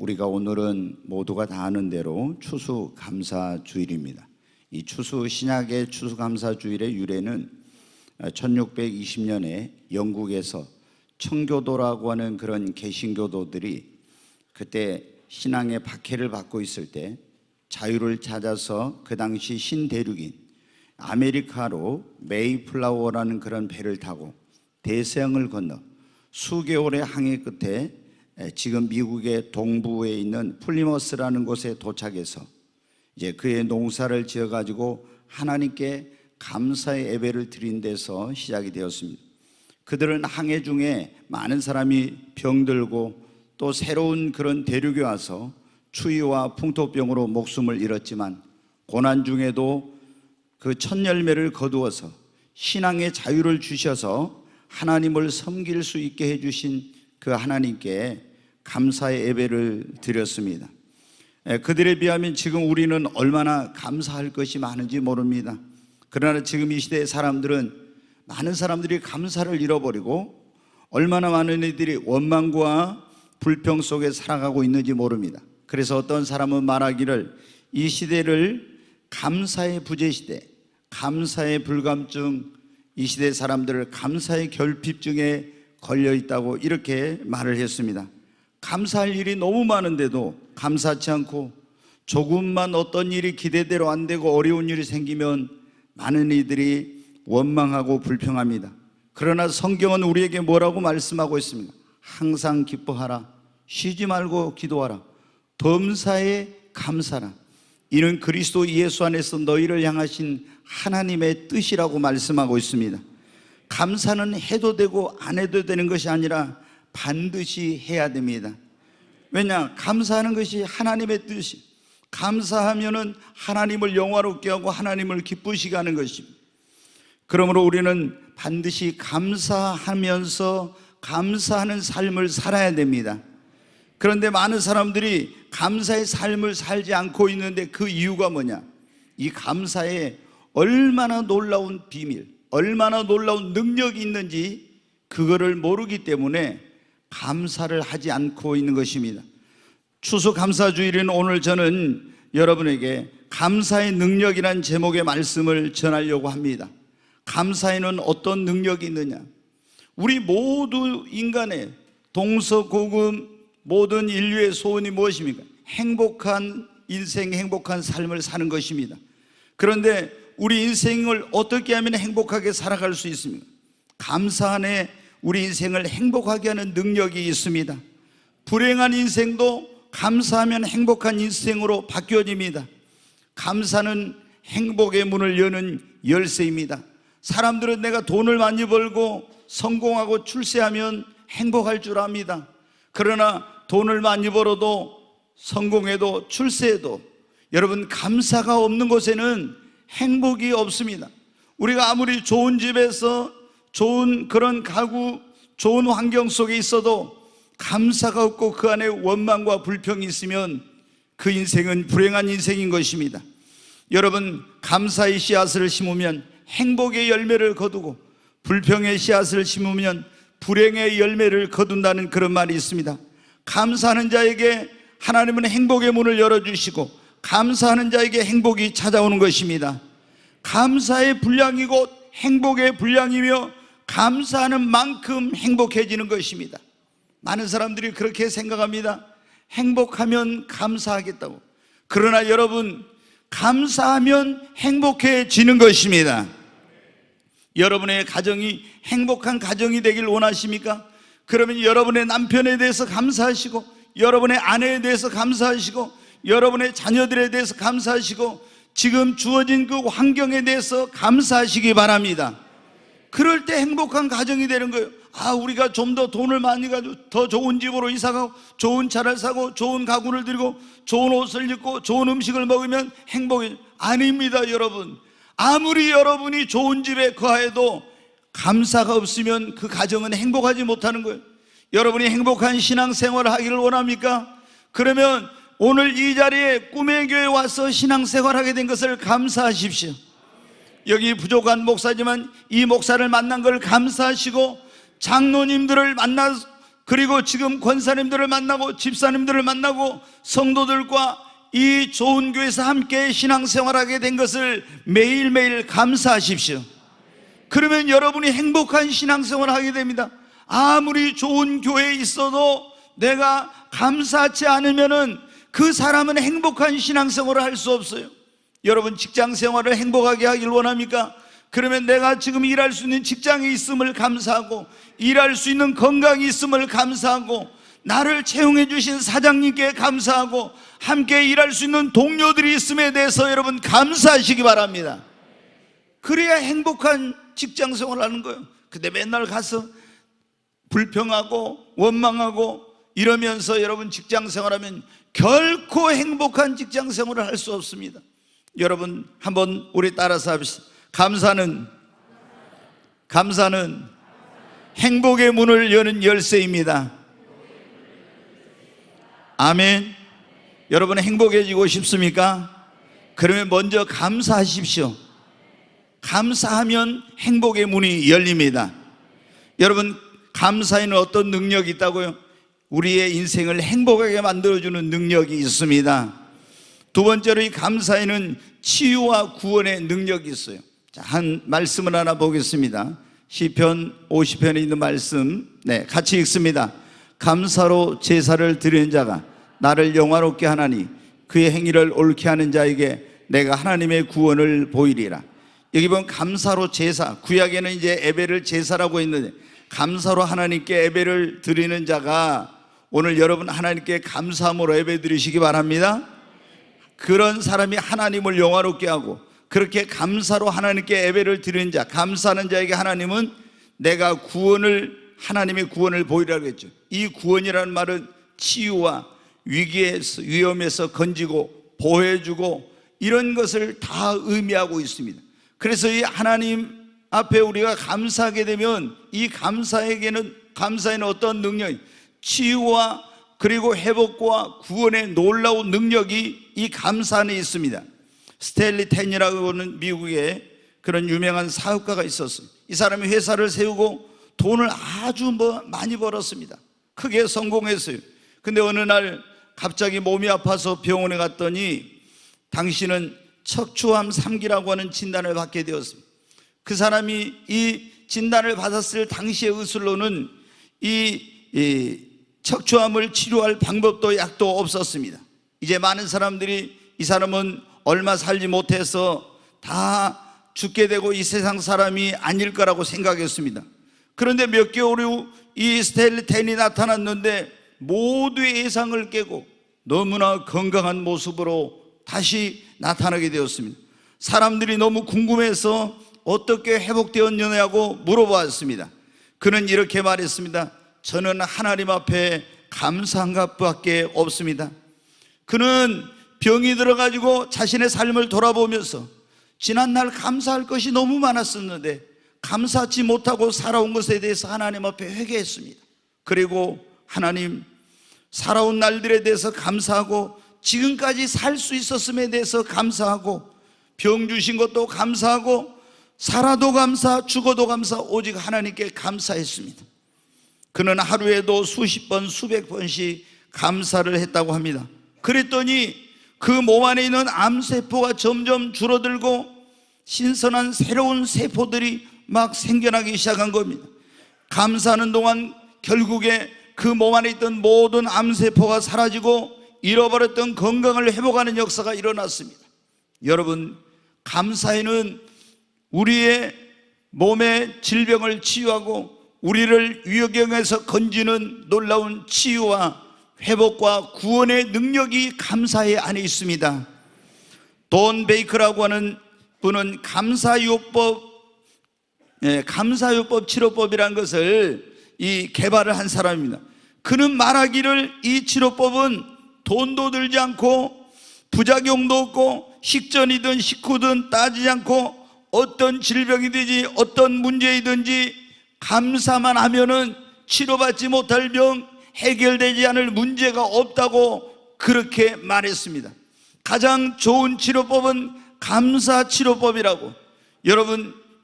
우리가 오늘은 모두가 다 아는 대로 추수감사주일입니다. 이 신약의 추수감사주일의 유래는 1620년에 영국에서 청교도라고 하는 그런 개신교도들이 그때 신앙의 박해를 받고 있을 때 자유를 찾아서 그 당시 신대륙인 아메리카로 메이플라워라는 그런 배를 타고 대서양을 건너 수개월의 항해 끝에 지금 미국의 동부에 있는 플리머스라는 곳에 도착해서 이제 그의 농사를 지어가지고 하나님께 감사의 예배를 드린 데서 시작이 되었습니다. 그들은 항해 중에 많은 사람이 병들고 또 새로운 그런 대륙에 와서 추위와 풍토병으로 목숨을 잃었지만 고난 중에도 그 첫 열매를 거두어서 신앙의 자유를 주셔서 하나님을 섬길 수 있게 해주신 그 하나님께 감사의 예배를 드렸습니다. 그들에 비하면 지금 우리는 얼마나 감사할 것이 많은지 모릅니다. 그러나 지금 이 시대의 사람들은 많은 사람들이 감사를 잃어버리고 얼마나 많은 이들이 원망과 불평 속에 살아가고 있는지 모릅니다. 그래서 어떤 사람은 말하기를 이 시대를 감사의 부재시대, 감사의 불감증, 이 시대 사람들을 감사의 결핍증에 걸려 있다고 이렇게 말을 했습니다. 감사할 일이 너무 많은데도 감사치 않고 조금만 어떤 일이 기대대로 안 되고 어려운 일이 생기면 많은 이들이 원망하고 불평합니다. 그러나 성경은 우리에게 뭐라고 말씀하고 있습니까? 항상 기뻐하라, 쉬지 말고 기도하라, 범사에 감사라, 이는 그리스도 예수 안에서 너희를 향하신 하나님의 뜻이라고 말씀하고 있습니다. 감사는 해도 되고 안 해도 되는 것이 아니라 반드시 해야 됩니다. 왜냐? 감사하는 것이 하나님의 뜻이, 감사하면은 하나님을 영화롭게 하고 하나님을 기쁘시게 하는 것입니다. 그러므로 우리는 반드시 감사하면서 감사하는 삶을 살아야 됩니다. 그런데 많은 사람들이 감사의 삶을 살지 않고 있는데 그 이유가 뭐냐? 이 감사에 얼마나 놀라운 비밀, 얼마나 놀라운 능력이 있는지 그거를 모르기 때문에 감사를 하지 않고 있는 것입니다. 추수감사주일인 오늘 저는 여러분에게 감사의 능력이라는 제목의 말씀을 전하려고 합니다. 감사에는 어떤 능력이 있느냐? 우리 모두 인간의 동서고금 모든 인류의 소원이 무엇입니까? 행복한 인생, 행복한 삶을 사는 것입니다. 그런데 우리 인생을 어떻게 하면 행복하게 살아갈 수 있습니까? 감사 안에 우리 인생을 행복하게 하는 능력이 있습니다. 불행한 인생도 감사하면 행복한 인생으로 바뀌어집니다. 감사는 행복의 문을 여는 열쇠입니다. 사람들은 내가 돈을 많이 벌고 성공하고 출세하면 행복할 줄 압니다. 그러나 돈을 많이 벌어도 성공해도 출세해도 여러분 감사가 없는 곳에는 행복이 없습니다. 우리가 아무리 좋은 집에서 좋은 그런 가구, 좋은 환경 속에 있어도 감사가 없고 그 안에 원망과 불평이 있으면 그 인생은 불행한 인생인 것입니다. 여러분, 감사의 씨앗을 심으면 행복의 열매를 거두고 불평의 씨앗을 심으면 불행의 열매를 거둔다는 그런 말이 있습니다. 감사하는 자에게 하나님은 행복의 문을 열어주시고 감사하는 자에게 행복이 찾아오는 것입니다. 감사의 분량이 곧 행복의 분량이며 감사하는 만큼 행복해지는 것입니다. 많은 사람들이 그렇게 생각합니다. 행복하면 감사하겠다고. 그러나 여러분, 감사하면 행복해지는 것입니다. 여러분의 가정이 행복한 가정이 되길 원하십니까? 그러면 여러분의 남편에 대해서 감사하시고 여러분의 아내에 대해서 감사하시고 여러분의 자녀들에 대해서 감사하시고 지금 주어진 그 환경에 대해서 감사하시기 바랍니다. 그럴 때 행복한 가정이 되는 거예요. 우리가 좀 더 돈을 많이 가지고 더 좋은 집으로 이사가고 좋은 차를 사고 좋은 가구를 들고 좋은 옷을 입고 좋은 음식을 먹으면 행복해. 아닙니다, 여러분. 아무리 여러분이 좋은 집에 거하여도 감사가 없으면 그 가정은 행복하지 못하는 거예요. 여러분이 행복한 신앙생활을 하기를 원합니까? 그러면 오늘 이 자리에 꿈의 교회에 와서 신앙생활하게 된 것을 감사하십시오. 여기 부족한 목사지만 이 목사를 만난 걸 감사하시고 장로님들을 만나 그리고 지금 권사님들을 만나고 집사님들을 만나고 성도들과 이 좋은 교회에서 함께 신앙생활하게 된 것을 매일매일 감사하십시오. 그러면 여러분이 행복한 신앙생활을 하게 됩니다. 아무리 좋은 교회에 있어도 내가 감사하지 않으면은 그 사람은 행복한 신앙생활을 할 수 없어요. 여러분 직장생활을 행복하게 하길 원합니까? 그러면 내가 지금 일할 수 있는 직장이 있음을 감사하고, 일할 수 있는 건강이 있음을 감사하고, 나를 채용해 주신 사장님께 감사하고, 함께 일할 수 있는 동료들이 있음에 대해서 여러분 감사하시기 바랍니다. 그래야 행복한 직장생활을 하는 거예요. 근데 맨날 가서 불평하고 원망하고 이러면서 여러분 직장생활하면 결코 행복한 직장생활을 할 수 없습니다. 여러분 한번 우리 따라서 합시다. 감사는 행복의 문을 여는 열쇠입니다. 아멘. 여러분 행복해지고 싶습니까? 그러면 먼저 감사하십시오. 감사하면 행복의 문이 열립니다. 여러분 감사에는 어떤 능력이 있다고요? 우리의 인생을 행복하게 만들어주는 능력이 있습니다. 두 번째로 이 감사에는 치유와 구원의 능력이 있어요. 자, 한 말씀을 하나 보겠습니다. 시편 50편에 있는 말씀, 같이 읽습니다. 감사로 제사를 드리는 자가 나를 영화롭게 하나니 그의 행위를 옳게 하는 자에게 내가 하나님의 구원을 보이리라. 여기 보면 감사로 제사, 구약에는 이제 예배를 제사라고 했는데 감사로 하나님께 예배를 드리는 자가, 오늘 여러분 하나님께 감사함으로 예배 드리시기 바랍니다. 그런 사람이 하나님을 영화롭게 하고, 그렇게 감사로 하나님께 예배를 드리는 자, 감사하는 자에게 하나님은 내가 하나님의 구원을 보이라고 했죠. 이 구원이라는 말은 치유와 위기에서, 위험에서 건지고 보호해주고 이런 것을 다 의미하고 있습니다. 그래서 이 하나님 앞에 우리가 감사하게 되면 이 감사에는 어떤 능력이, 치유와 그리고 회복과 구원의 놀라운 능력이 이 감사 안에 있습니다. 스탠리 텐이라고 하는 미국의 그런 유명한 사업가가 있었어요. 이 사람이 회사를 세우고 돈을 아주 많이 벌었습니다. 크게 성공했어요. 근데 어느 날 갑자기 몸이 아파서 병원에 갔더니 당신은 척추암 3기라고 하는 진단을 받게 되었습니다. 그 사람이 이 진단을 받았을 당시의 의술로는 이 척추암을 치료할 방법도 약도 없었습니다. 이제 많은 사람들이 이 사람은 얼마 살지 못해서 다 죽게 되고 이 세상 사람이 아닐 거라고 생각했습니다. 그런데 몇 개월 후 이 스탠리 텐이 나타났는데 모두의 예상을 깨고 너무나 건강한 모습으로 다시 나타나게 되었습니다. 사람들이 너무 궁금해서 어떻게 회복되었느냐고 물어보았습니다. 그는 이렇게 말했습니다. 저는 하나님 앞에 감사한 것밖에 없습니다. 그는 병이 들어가지고 자신의 삶을 돌아보면서 지난날 감사할 것이 너무 많았었는데 감사하지 못하고 살아온 것에 대해서 하나님 앞에 회개했습니다. 그리고 하나님, 살아온 날들에 대해서 감사하고 지금까지 살 수 있었음에 대해서 감사하고 병 주신 것도 감사하고 살아도 감사, 죽어도 감사, 오직 하나님께 감사했습니다. 그는 하루에도 수십 번, 수백 번씩 감사를 했다고 합니다. 그랬더니 그 몸 안에 있는 암세포가 점점 줄어들고 신선한 새로운 세포들이 막 생겨나기 시작한 겁니다. 감사하는 동안 결국에 그 몸 안에 있던 모든 암세포가 사라지고 잃어버렸던 건강을 회복하는 역사가 일어났습니다. 여러분, 감사에는 우리의 몸의 질병을 치유하고 우리를 위경에서 건지는 놀라운 치유와 회복과 구원의 능력이 감사의 안에 있습니다. 돈 베이커라고 하는 분은 감사요법 치료법이라는 것을 개발을 한 사람입니다. 그는 말하기를 이 치료법은 돈도 들지 않고 부작용도 없고 식전이든 식후든 따지지 않고 어떤 질병이든지 어떤 문제이든지 감사만 하면은 치료받지 못할 병, 해결되지 않을 문제가 없다고 그렇게 말했습니다. 가장 좋은 치료법은 감사 치료법이라고.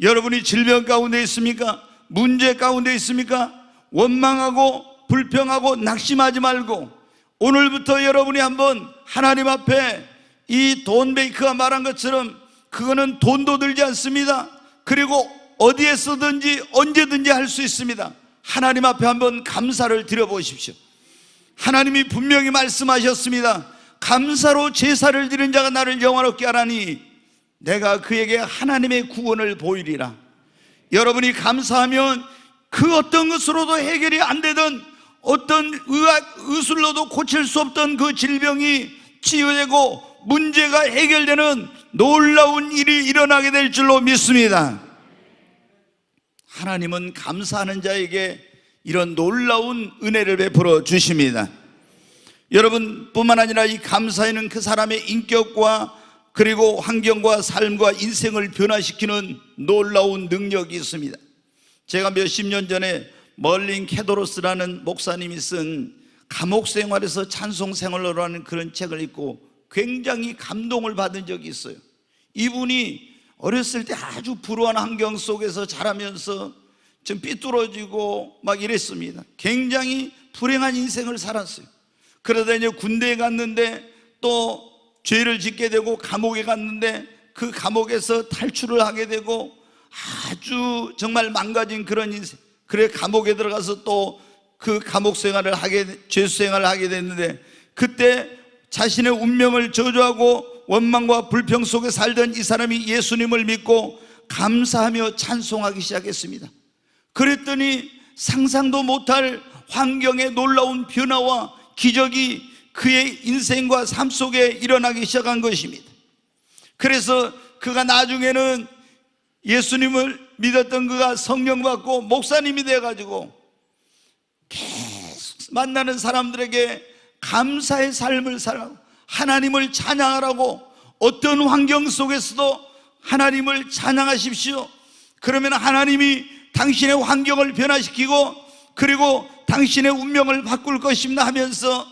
여러분이 질병 가운데 있습니까? 문제 가운데 있습니까? 원망하고 불평하고 낙심하지 말고 오늘부터 여러분이 한번 하나님 앞에 이 돈 베이커가 말한 것처럼 그거는 돈도 들지 않습니다. 그리고 어디에서든지 언제든지 할 수 있습니다. 하나님 앞에 한번 감사를 드려보십시오. 하나님이 분명히 말씀하셨습니다. 감사로 제사를 드리는 자가 나를 영화롭게 하라니 내가 그에게 하나님의 구원을 보이리라. 여러분이 감사하면 그 어떤 것으로도 해결이 안 되던 어떤 의술로도 고칠 수 없던 그 질병이 치유되고 문제가 해결되는 놀라운 일이 일어나게 될 줄로 믿습니다. 하나님은 감사하는 자에게 이런 놀라운 은혜를 베풀어 주십니다. 여러분뿐만 아니라 이 감사에는 그 사람의 인격과 그리고 환경과 삶과 인생을 변화시키는 놀라운 능력이 있습니다. 제가 몇십 년 전에 멀린 캐도로스라는 목사님이 쓴 감옥 생활에서 찬송 생활로 하는 그런 책을 읽고 굉장히 감동을 받은 적이 있어요. 이분이 어렸을 때 아주 불우한 환경 속에서 자라면서 좀 삐뚤어지고 막 이랬습니다. 굉장히 불행한 인생을 살았어요. 그러다 이제 군대에 갔는데 또 죄를 짓게 되고 감옥에 갔는데 그 감옥에서 탈출을 하게 되고 아주 정말 망가진 그런 인생. 그래 감옥에 들어가서 또 그 감옥 생활을 죄수 생활을 하게 됐는데 그때 자신의 운명을 저주하고 원망과 불평 속에 살던 이 사람이 예수님을 믿고 감사하며 찬송하기 시작했습니다. 그랬더니 상상도 못할 환경의 놀라운 변화와 기적이 그의 인생과 삶 속에 일어나기 시작한 것입니다. 그래서 그가 나중에는 예수님을 믿었던 그가 성령 받고 목사님이 돼가지고 계속 만나는 사람들에게 감사의 삶을 살라고 하나님을 찬양하라고 어떤 환경 속에서도 하나님을 찬양하십시오. 그러면 하나님이 당신의 환경을 변화시키고 그리고 당신의 운명을 바꿀 것입니다 하면서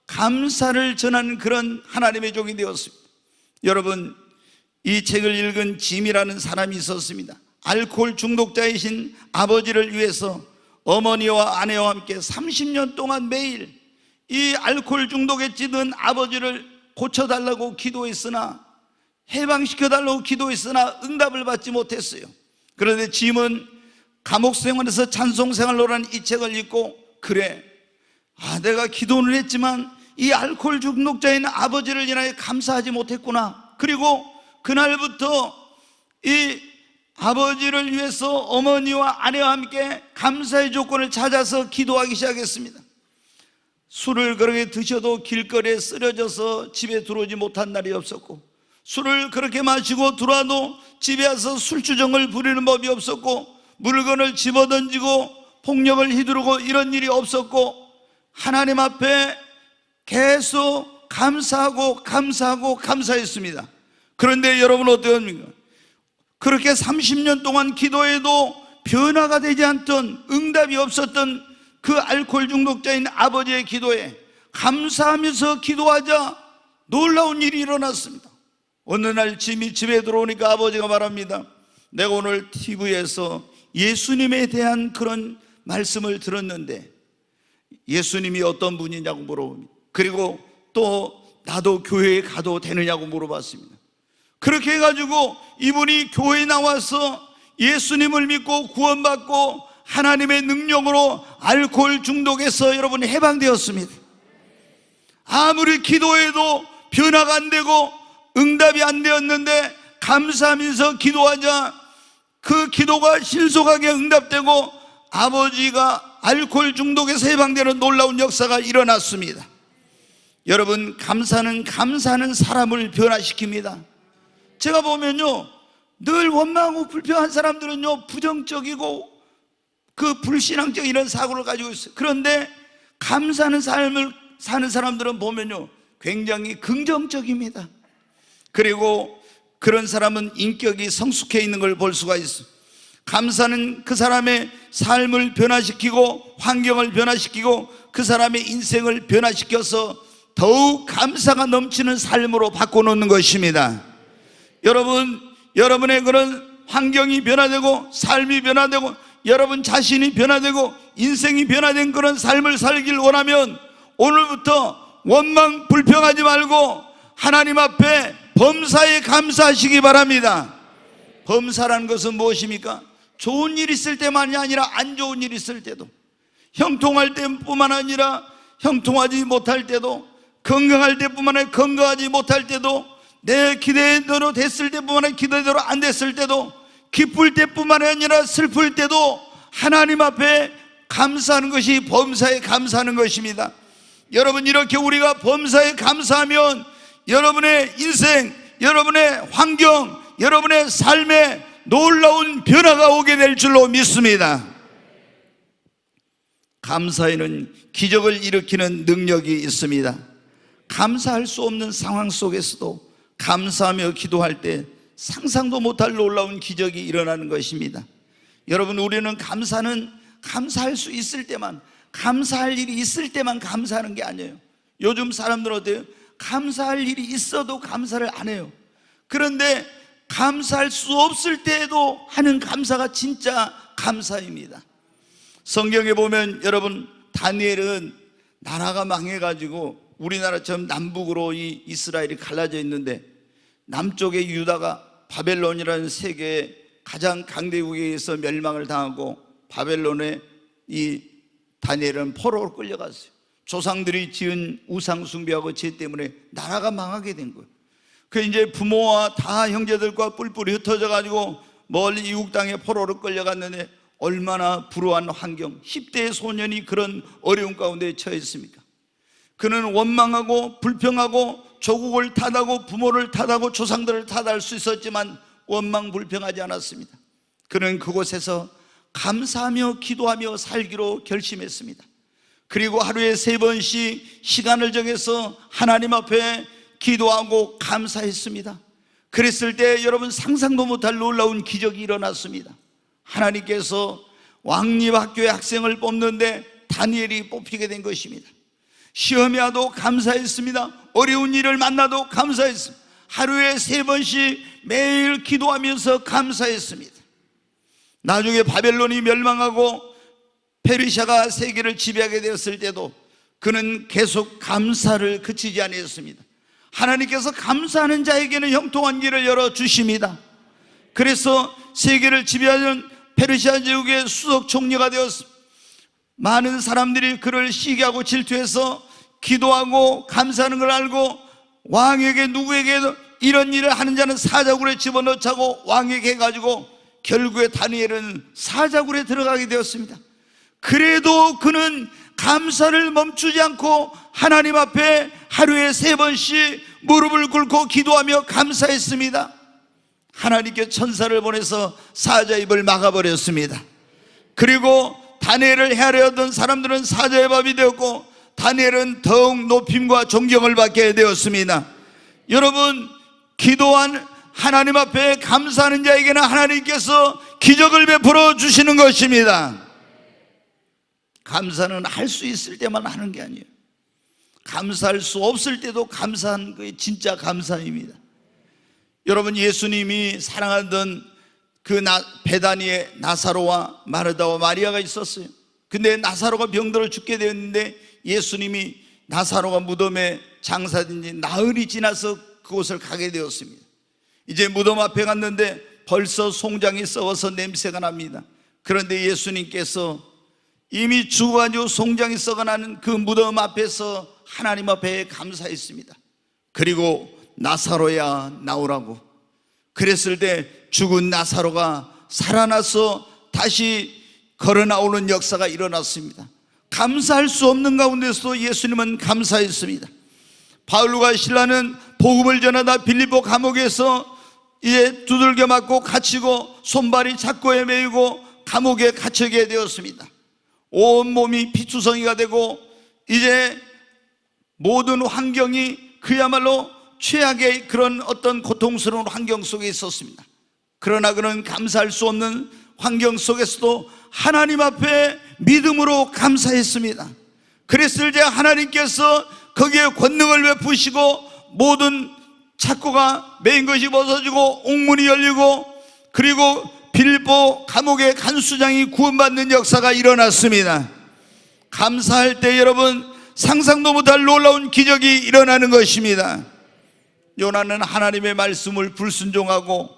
감사를 전하는 그런 하나님의 종이 되었습니다. 여러분, 이 책을 읽은 짐이라는 사람이 있었습니다. 알코올 중독자이신 아버지를 위해서 어머니와 아내와 함께 30년 동안 매일 이 알코올 중독에 찌든 아버지를 고쳐달라고 기도했으나 해방시켜달라고 기도했으나 응답을 받지 못했어요. 그런데 짐은 감옥 생활에서 찬송 생활로라는 이 책을 읽고 그래, 내가 기도는 했지만 이 알코올 중독자인 아버지를 인하여 감사하지 못했구나. 그리고 그날부터 이 아버지를 위해서 어머니와 아내와 함께 감사의 조건을 찾아서 기도하기 시작했습니다. 술을 그렇게 드셔도 길거리에 쓰러져서 집에 들어오지 못한 날이 없었고, 술을 그렇게 마시고 들어와도 집에 와서 술주정을 부리는 법이 없었고, 물건을 집어던지고 폭력을 휘두르고 이런 일이 없었고, 하나님 앞에 계속 감사했습니다. 그런데 여러분 어떻습니까? 그렇게 30년 동안 기도해도 변화가 되지 않던, 응답이 없었던 그 알코올 중독자인 아버지의 기도에 감사하면서 기도하자 놀라운 일이 일어났습니다. 어느 날 짐이 집에 들어오니까 아버지가 말합니다. 내가 오늘 TV에서 예수님에 대한 그런 말씀을 들었는데 예수님이 어떤 분이냐고 물어봅니다. 그리고 또 나도 교회에 가도 되느냐고 물어봤습니다. 그렇게 해가지고 이분이 교회에 나와서 예수님을 믿고 구원받고 하나님의 능력으로 알코올 중독에서 여러분이 해방되었습니다. 아무리 기도해도 변화가 안 되고 응답이 안 되었는데 감사하면서 기도하자 그 기도가 신속하게 응답되고 아버지가 알코올 중독에서 해방되는 놀라운 역사가 일어났습니다. 여러분, 감사는 감사하는 사람을 변화시킵니다. 제가 보면요, 늘 원망하고 불평한 사람들은요 부정적이고 그 불신앙적 이런 사고를 가지고 있어요. 그런데 감사하는 삶을 사는 사람들은 보면요 굉장히 긍정적입니다. 그리고 그런 사람은 인격이 성숙해 있는 걸 볼 수가 있어요. 감사는 그 사람의 삶을 변화시키고 환경을 변화시키고 그 사람의 인생을 변화시켜서 더욱 감사가 넘치는 삶으로 바꿔놓는 것입니다. 여러분, 여러분의 그런 환경이 변화되고 삶이 변화되고 여러분 자신이 변화되고 인생이 변화된 그런 삶을 살길 원하면 오늘부터 원망 불평하지 말고 하나님 앞에 범사에 감사하시기 바랍니다. 범사라는 것은 무엇입니까? 좋은 일 있을 때만이 아니라 안 좋은 일 있을 때도, 형통할 때뿐만 아니라 형통하지 못할 때도, 건강할 때뿐만 아니라 건강하지 못할 때도, 내 기대대로 됐을 때뿐만 아니라 기대대로 안 됐을 때도, 기쁠 때뿐만 아니라 슬플 때도 하나님 앞에 감사하는 것이 범사에 감사하는 것입니다. 여러분, 이렇게 우리가 범사에 감사하면 여러분의 인생, 여러분의 환경, 여러분의 삶에 놀라운 변화가 오게 될 줄로 믿습니다. 감사에는 기적을 일으키는 능력이 있습니다. 감사할 수 없는 상황 속에서도 감사하며 기도할 때 상상도 못할 놀라운 기적이 일어나는 것입니다. 여러분, 우리는 감사할 수 있을 때만, 감사할 일이 있을 때만 감사하는 게 아니에요. 요즘 사람들은 어때요? 감사할 일이 있어도 감사를 안 해요. 그런데 감사할 수 없을 때에도 하는 감사가 진짜 감사입니다. 성경에 보면 여러분, 다니엘은 나라가 망해가지고 우리나라처럼 남북으로 이 이스라엘이 갈라져 있는데, 남쪽의 유다가 바벨론이라는 세계의 가장 강대국에 의해서 멸망을 당하고 바벨론에 이 다니엘은 포로로 끌려갔어요. 조상들이 지은 우상 숭배하고 죄 때문에 나라가 망하게 된 거예요. 그 이제 부모와 다 형제들과 뿔뿔이 흩어져 가지고 멀리 이국 땅에 포로로 끌려갔는데 얼마나 불우한 환경, 10대의 소년이 그런 어려운 가운데 처했습니까? 그는 원망하고 불평하고 조국을 탓하고 부모를 탓하고 조상들을 탓할 수 있었지만 원망 불평하지 않았습니다. 그는 그곳에서 감사하며 기도하며 살기로 결심했습니다. 그리고 하루에 3번씩 시간을 정해서 하나님 앞에 기도하고 감사했습니다. 그랬을 때 여러분, 상상도 못할 놀라운 기적이 일어났습니다. 하나님께서 왕립학교의 학생을 뽑는데 다니엘이 뽑히게 된 것입니다. 시험이 와도 감사했습니다. 어려운 일을 만나도 감사했습니다. 하루에 3번씩 매일 기도하면서 감사했습니다. 나중에 바벨론이 멸망하고 페르시아가 세계를 지배하게 되었을 때도 그는 계속 감사를 그치지 아니했습니다. 하나님께서 감사하는 자에게는 형통한 길을 열어주십니다. 그래서 세계를 지배하는 페르시아 제국의 수석 총리가 되었습니다. 많은 사람들이 그를 시기하고 질투해서 기도하고 감사하는 걸 알고 왕에게, 누구에게도 이런 일을 하는 자는 사자굴에 집어넣자고 왕에게 해가지고 결국에 다니엘은 사자굴에 들어가게 되었습니다. 그래도 그는 감사를 멈추지 않고 하나님 앞에 하루에 3번씩 무릎을 꿇고 기도하며 감사했습니다. 하나님께 천사를 보내서 사자 입을 막아버렸습니다. 그리고 다니엘을 헤아려던 사람들은 사자의 밥이 되었고 다니엘은 더욱 높임과 존경을 받게 되었습니다. 여러분, 기도한 하나님 앞에 감사하는 자에게는 하나님께서 기적을 베풀어 주시는 것입니다. 감사는 할 수 있을 때만 하는 게 아니에요. 감사할 수 없을 때도 감사한 게 진짜 감사입니다. 여러분, 예수님이 사랑하던 그 베다니에 나사로와 마르다와 마리아가 있었어요. 근데 나사로가 병들어 죽게 되었는데 예수님이 나사로가 무덤에 장사된 지 나흘이 지나서 그곳을 가게 되었습니다. 이제 무덤 앞에 갔는데 벌써 송장이 썩어서 냄새가 납니다. 그런데 예수님께서 이미 죽어가지고 송장이 썩어나는 그 무덤 앞에서 하나님 앞에 감사했습니다. 그리고 나사로야 나오라고. 그랬을 때 죽은 나사로가 살아나서 다시 걸어 나오는 역사가 일어났습니다. 감사할 수 없는 가운데서도 예수님은 감사했습니다. 바울과 실라는 복음을 전하다 빌립보 감옥에서 이제 두들겨 맞고 갇히고 손발이 착고에 매이고 감옥에 갇히게 되었습니다. 온몸이 피투성이가 되고 이제 모든 환경이 그야말로 최악의 그런 어떤 고통스러운 환경 속에 있었습니다. 그러나 그는 감사할 수 없는 환경 속에서도 하나님 앞에 믿음으로 감사했습니다. 그랬을 때 하나님께서 거기에 권능을 베푸시고 모든 착고가 매인 것이 벗어지고 옥문이 열리고 그리고 빌보 감옥의 간수장이 구원받는 역사가 일어났습니다. 감사할 때 여러분 상상도 못할 놀라운 기적이 일어나는 것입니다. 요나는 하나님의 말씀을 불순종하고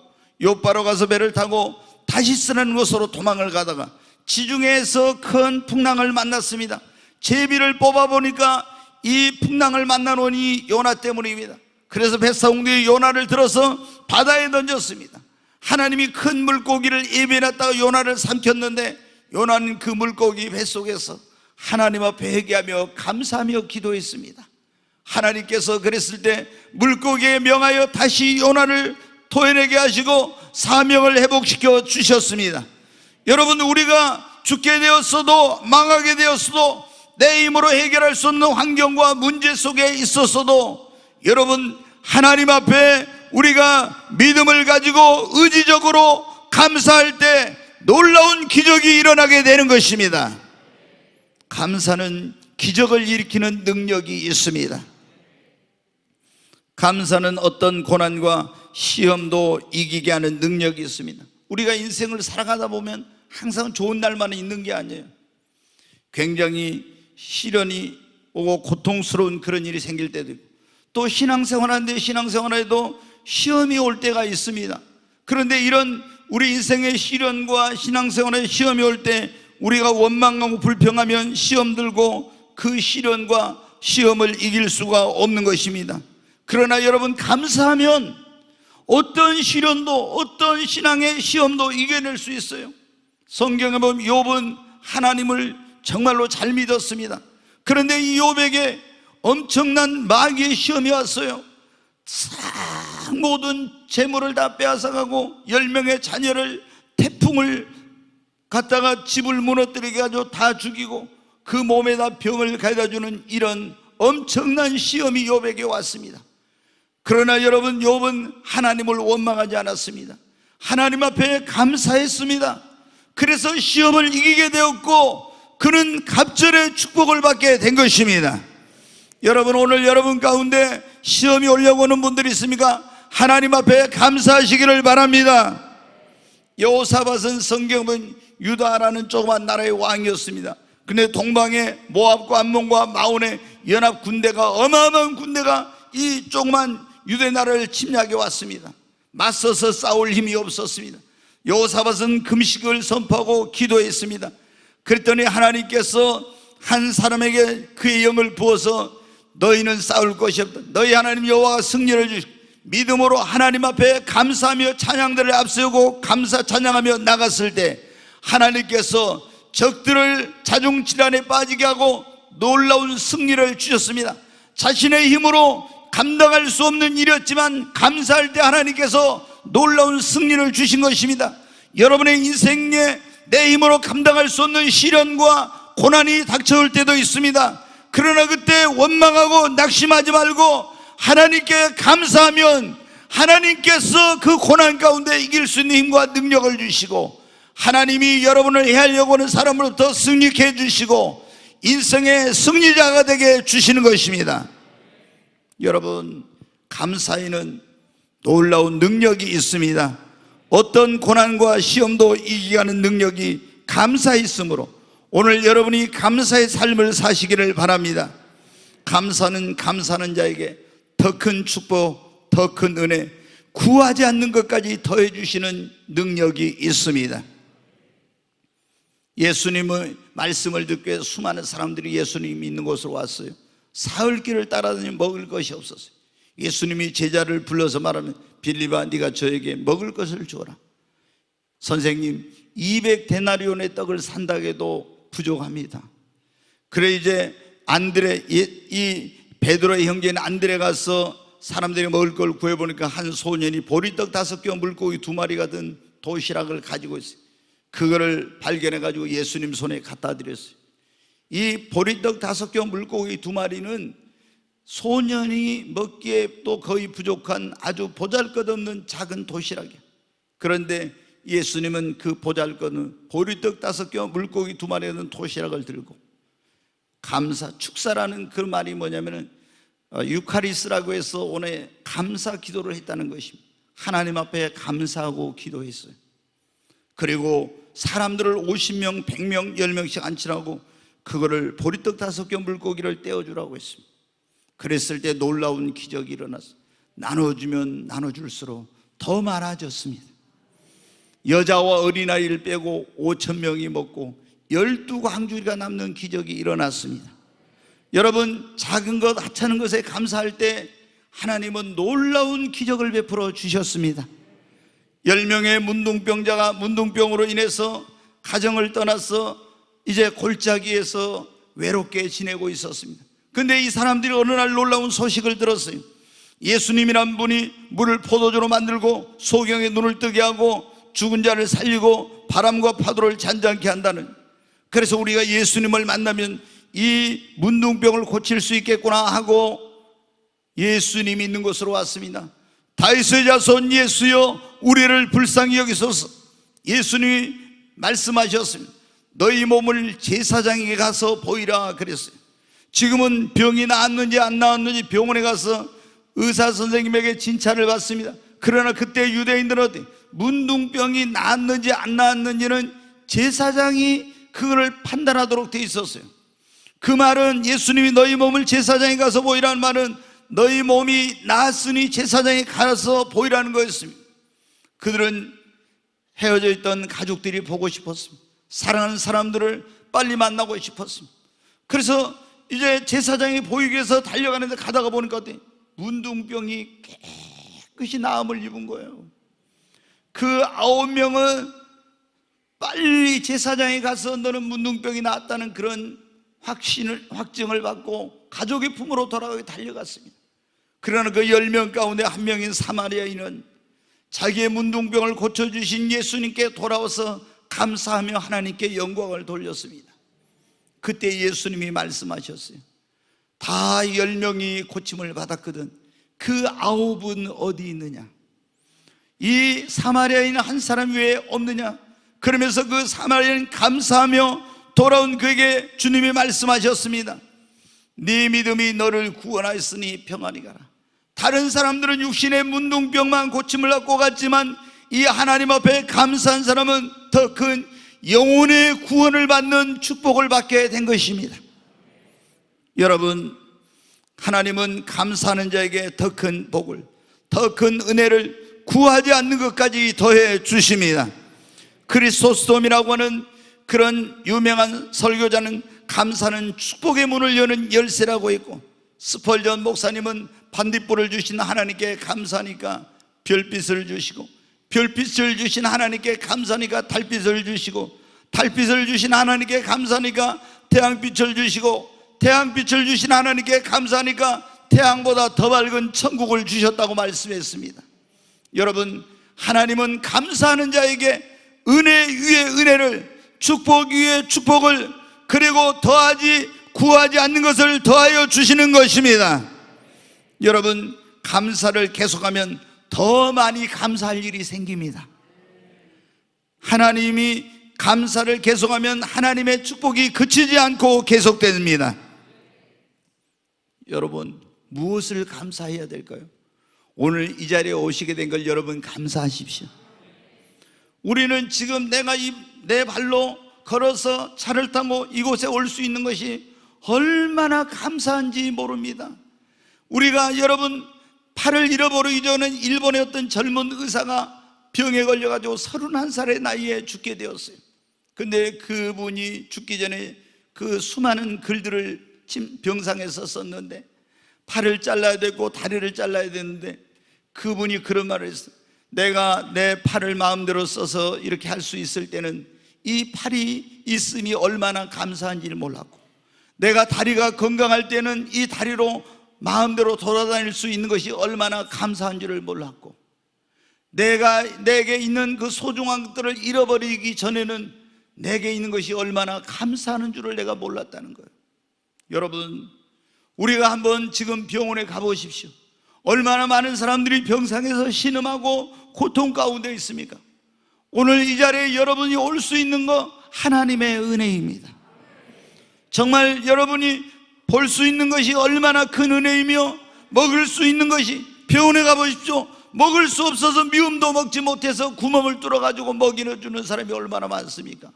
욥바로 가서 배를 타고 다시스라는 곳으로 도망을 가다가 지중해에서 큰 풍랑을 만났습니다. 제비를 뽑아보니까 이 풍랑을 만나노니 요나 때문입니다. 그래서 뱃사공들이 요나를 들어서 바다에 던졌습니다. 하나님이 큰 물고기를 예배해놨다가 요나를 삼켰는데 요나는 그 물고기 뱃속에서 하나님 앞에 회개하며 감사하며 기도했습니다. 하나님께서 그랬을 때 물고기에 명하여 다시 요나를 토해내게 하시고 사명을 회복시켜 주셨습니다. 여러분, 우리가 죽게 되었어도 망하게 되었어도 내 힘으로 해결할 수 없는 환경과 문제 속에 있었어도 여러분, 하나님 앞에 우리가 믿음을 가지고 의지적으로 감사할 때 놀라운 기적이 일어나게 되는 것입니다. 감사는 기적을 일으키는 능력이 있습니다. 감사는 어떤 고난과 시험도 이기게 하는 능력이 있습니다. 우리가 인생을 살아가다 보면 항상 좋은 날만 있는 게 아니에요. 굉장히 시련이 오고 고통스러운 그런 일이 생길 때도 있고, 또 신앙생활하는데 신앙생활에도 시험이 올 때가 있습니다. 그런데 이런 우리 인생의 시련과 신앙생활의 시험이 올 때 우리가 원망하고 불평하면 시험 들고 그 시련과 시험을 이길 수가 없는 것입니다. 그러나 여러분, 감사하면 어떤 시련도 어떤 신앙의 시험도 이겨낼 수 있어요. 성경에 보면 욥은 하나님을 정말로 잘 믿었습니다. 그런데 이 욥에게 엄청난 마귀의 시험이 왔어요. 모든 재물을 다 빼앗아가고 10명의 자녀를 태풍을 갖다가 집을 무너뜨리게 가지고 다 죽이고 그 몸에다 병을 가져다주는 이런 엄청난 시험이 욥에게 왔습니다. 그러나 여러분, 욥은 하나님을 원망하지 않았습니다. 하나님 앞에 감사했습니다. 그래서 시험을 이기게 되었고 그는 갑절의 축복을 받게 된 것입니다. 여러분, 오늘 여러분 가운데 시험이 오려고 하는 분들이 있습니까? 하나님 앞에 감사하시기를 바랍니다. 여호사밧은 성경 보면 유다라는 조그만 나라의 왕이었습니다. 근데 동방에 모압과 암몬과 마온의 연합 군대가, 어마어마한 군대가 이 조그만 유대 나라를 침략해 왔습니다. 맞서서 싸울 힘이 없었습니다. 여호사밧은 금식을 선포하고 기도했습니다. 그랬더니 하나님께서 한 사람에게 그의 영을 부어서 너희는 싸울 것이 없다. 너희 하나님 여호와가 승리를 주시고 믿음으로 하나님 앞에 감사하며 찬양들을 앞세우고 감사 찬양하며 나갔을 때 하나님께서 적들을 자중질환에 빠지게 하고 놀라운 승리를 주셨습니다. 자신의 힘으로 감당할 수 없는 일이었지만 감사할 때 하나님께서 놀라운 승리를 주신 것입니다. 여러분의 인생에 내 힘으로 감당할 수 없는 시련과 고난이 닥쳐올 때도 있습니다. 그러나 그때 원망하고 낙심하지 말고 하나님께 감사하면 하나님께서 그 고난 가운데 이길 수 있는 힘과 능력을 주시고 하나님이 여러분을 해하려고 하는 사람으로부터 승리케 해주시고 인생의 승리자가 되게 주시는 것입니다. 여러분, 감사에는 놀라운 능력이 있습니다. 어떤 고난과 시험도 이기게 하는 능력이 감사에 있으므로 오늘 여러분이 감사의 삶을 사시기를 바랍니다. 감사는 감사하는 자에게 더 큰 축복, 더 큰 은혜, 구하지 않는 것까지 더해 주시는 능력이 있습니다. 예수님의 말씀을 듣기 위해 수많은 사람들이 예수님이 있는 곳으로 왔어요. 사흘길을 따라다니 먹을 것이 없었어요. 예수님이 제자를 불러서 말하면 빌립아, 네가 저에게 먹을 것을 주어라. 선생님, 200데나리온의 떡을 산다고 해도 부족합니다. 그래 이제 안드레, 이 베드로의 형제인 안드레 가서 사람들이 먹을 걸 구해보니까 한 소년이 보리떡 5개 물고기 2마리가 든 도시락을 가지고 있어요. 그거를 발견해가지고 예수님 손에 갖다 드렸어요. 이 보리떡 5개 물고기 2마리는 소년이 먹기에 또 거의 부족한 아주 보잘것없는 작은 도시락이야. 그런데 예수님은 그 보잘것없는 보리떡 5개 물고기 2마리가 든 도시락을 들고 감사, 축사라는 그 말이 뭐냐면은 유카리스라고 해서 오늘 감사 기도를 했다는 것입니다. 하나님 앞에 감사하고 기도했어요. 그리고 사람들을 50명, 100명, 10명씩 앉히라고 그거를 보리떡 5개 물고기를 떼어주라고 했습니다. 그랬을 때 놀라운 기적이 일어났어요. 나눠주면 나눠줄수록 더 많아졌습니다. 여자와 어린아이를 빼고 5,000명이 먹고 12광주리가 남는 기적이 일어났습니다. 여러분, 작은 것, 하찮은 것에 감사할 때 하나님은 놀라운 기적을 베풀어 주셨습니다. 10명의 문둥병자가 문둥병으로 인해서 가정을 떠나서 이제 골짜기에서 외롭게 지내고 있었습니다. 근데 이 사람들이 어느 날 놀라운 소식을 들었어요. 예수님이란 분이 물을 포도주로 만들고 소경의 눈을 뜨게 하고 죽은 자를 살리고 바람과 파도를 잔잔케 한다는, 그래서 우리가 예수님을 만나면 이 문둥병을 고칠 수 있겠구나 하고 예수님이 있는 곳으로 왔습니다. 다윗의 자손 예수여 우리를 불쌍히 여기소서. 예수님이 말씀하셨습니다. 너희 몸을 제사장에게 가서 보이라 그랬어요. 지금은 병이 나았는지 안 나았는지 병원에 가서 의사 선생님에게 진찰을 받습니다. 그러나 그때 유대인들은 어때? 문둥병이 나았는지 안 나았는지는 제사장이 그거를 판단하도록 돼 있었어요. 그 말은, 예수님이 너희 몸을 제사장에 가서 보이라는 말은 너희 몸이 나았으니 제사장에 가서 보이라는 거였습니다. 그들은 헤어져 있던 가족들이 보고 싶었습니다. 사랑하는 사람들을 빨리 만나고 싶었습니다. 그래서 이제 제사장이 보이기 위해서 달려가는데 가다가 보니까 어때? 문둥병이 깨끗이 나음을 입은 거예요. 그 9명은 빨리 제사장에 가서 너는 문둥병이 나았다는 그런 확증을 받고 가족의 품으로 돌아가게 달려갔습니다. 그러나 그 10명 가운데 한 명인 사마리아인은 자기의 문둥병을 고쳐주신 예수님께 돌아와서 감사하며 하나님께 영광을 돌렸습니다. 그때 예수님이 말씀하셨어요. 다 10명이 고침을 받았거든. 그 9은 어디 있느냐? 이 사마리아인 한 사람 외에 없느냐? 그러면서 그 사마리아인 감사하며 돌아온 그에게 주님이 말씀하셨습니다. 네 믿음이 너를 구원하였으니 평안히 가라. 다른 사람들은 육신의 문둥병만 고침을 받고 갔지만 이 하나님 앞에 감사한 사람은 더 큰 영혼의 구원을 받는 축복을 받게 된 것입니다. 여러분, 하나님은 감사하는 자에게 더 큰 복을, 더 큰 은혜를 구하지 않는 것까지 더해 주십니다. 크리소스톰이라고 하는 그런 유명한 설교자는 감사는 축복의 문을 여는 열쇠라고 했고, 스펄전 목사님은 반딧불을 주신 하나님께 감사하니까 별빛을 주시고, 별빛을 주신 하나님께 감사하니까 달빛을 주시고, 달빛을 주신 하나님께 감사하니까 태양빛을 주시고, 태양빛을 주신 하나님께 감사하니까 태양보다 더 밝은 천국을 주셨다고 말씀했습니다. 여러분, 하나님은 감사하는 자에게 은혜 위에 은혜를, 축복 위에 축복을, 그리고 구하지 않는 것을 더하여 주시는 것입니다. 여러분, 감사를 계속하면 더 많이 감사할 일이 생깁니다. 하나님이 감사를 계속하면 하나님의 축복이 그치지 않고 계속됩니다. 여러분, 무엇을 감사해야 될까요? 오늘 이 자리에 오시게 된 걸 여러분 감사하십시오. 우리는 지금 내가 내 발로 걸어서 차를 타고 이곳에 올 수 있는 것이 얼마나 감사한지 모릅니다. 우리가 여러분, 팔을 잃어버리기 전에 일본의 어떤 젊은 의사가 병에 걸려가지고 31살의 나이에 죽게 되었어요. 근데 그분이 죽기 전에 그 수많은 글들을 병상에서 썼는데, 팔을 잘라야 되고 다리를 잘라야 되는데 그분이 그런 말을 했어요. 내가 내 팔을 마음대로 써서 이렇게 할 수 있을 때는 이 팔이 있음이 얼마나 감사한지를 몰랐고, 내가 다리가 건강할 때는 이 다리로 마음대로 돌아다닐 수 있는 것이 얼마나 감사한지를 몰랐고, 내게 있는 그 소중한 것들을 잃어버리기 전에는 내게 있는 것이 얼마나 감사하는 줄을 내가 몰랐다는 거예요. 여러분, 우리가 한번 지금 병원에 가보십시오. 얼마나 많은 사람들이 병상에서 신음하고 고통 가운데 있습니까? 오늘 이 자리에 여러분이 올 수 있는 거 하나님의 은혜입니다. 정말 여러분이 볼 수 있는 것이 얼마나 큰 은혜이며, 먹을 수 있는 것이, 병원에 가보십시오. 먹을 수 없어서 미움도 먹지 못해서 구멍을 뚫어가지고 먹이는 주는 사람이 얼마나 많습니까?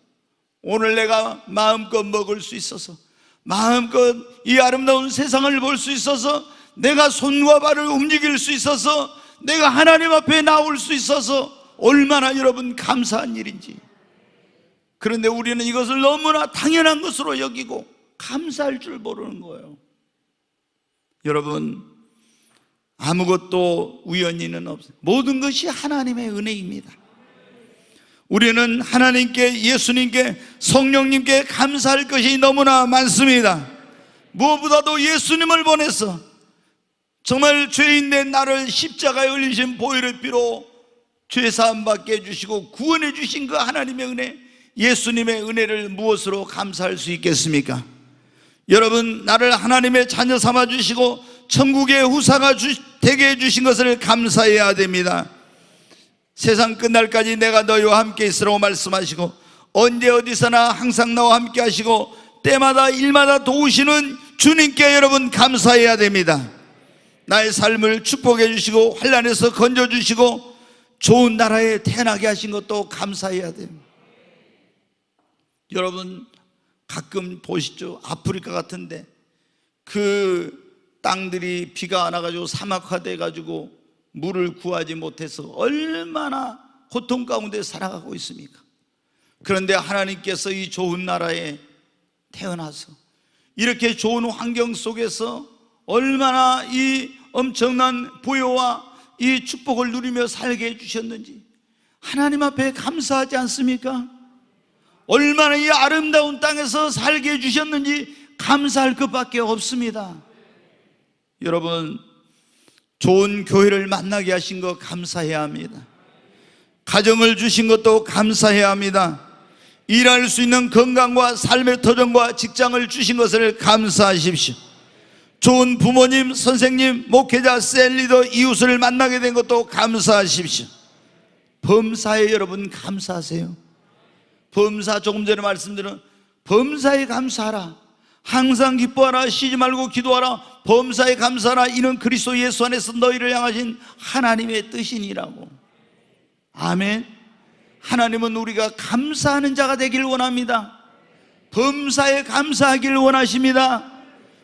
오늘 내가 마음껏 먹을 수 있어서, 마음껏 이 아름다운 세상을 볼 수 있어서, 내가 손과 발을 움직일 수 있어서, 내가 하나님 앞에 나올 수 있어서 얼마나 여러분 감사한 일인지. 그런데 우리는 이것을 너무나 당연한 것으로 여기고 감사할 줄 모르는 거예요. 여러분, 아무것도 우연히는 없어요. 모든 것이 하나님의 은혜입니다. 우리는 하나님께, 예수님께, 성령님께 감사할 것이 너무나 많습니다. 무엇보다도 예수님을 보내서 정말 죄인된 나를 십자가에 흘리신 보혈의 피로 죄사함 받게 해주시고 구원해 주신 그 하나님의 은혜, 예수님의 은혜를 무엇으로 감사할 수 있겠습니까? 여러분, 나를 하나님의 자녀 삼아 주시고 천국의 후사가 되게 해주신 것을 감사해야 됩니다. 세상 끝날까지 내가 너희와 함께 있으라고 말씀하시고 언제 어디서나 항상 나와 함께 하시고 때마다 일마다 도우시는 주님께 여러분 감사해야 됩니다. 나의 삶을 축복해 주시고 환난에서 건져 주시고 좋은 나라에 태어나게 하신 것도 감사해야 됩니다. 여러분, 가끔 보시죠. 아프리카 같은데 그 땅들이 비가 안 와가지고 사막화돼 가지고 물을 구하지 못해서 얼마나 고통 가운데 살아가고 있습니까? 그런데 하나님께서 이 좋은 나라에 태어나서 이렇게 좋은 환경 속에서 얼마나 이 엄청난 부여와 이 축복을 누리며 살게 해주셨는지 하나님 앞에 감사하지 않습니까? 얼마나 이 아름다운 땅에서 살게 해주셨는지 감사할 것밖에 없습니다. 여러분, 좋은 교회를 만나게 하신 것 감사해야 합니다. 가정을 주신 것도 감사해야 합니다. 일할 수 있는 건강과 삶의 터전과 직장을 주신 것을 감사하십시오. 좋은 부모님, 선생님, 목회자, 셀리더, 이웃을 만나게 된 것도 감사하십시오. 범사에 여러분 감사하세요. 범사, 조금 전에 말씀드린 범사에 감사하라. 항상 기뻐하라. 쉬지 말고 기도하라. 범사에 감사하라. 이는 그리스도 예수 안에서 너희를 향하신 하나님의 뜻이니라고. 아멘. 하나님은 우리가 감사하는 자가 되길 원합니다. 범사에 감사하기를 원하십니다.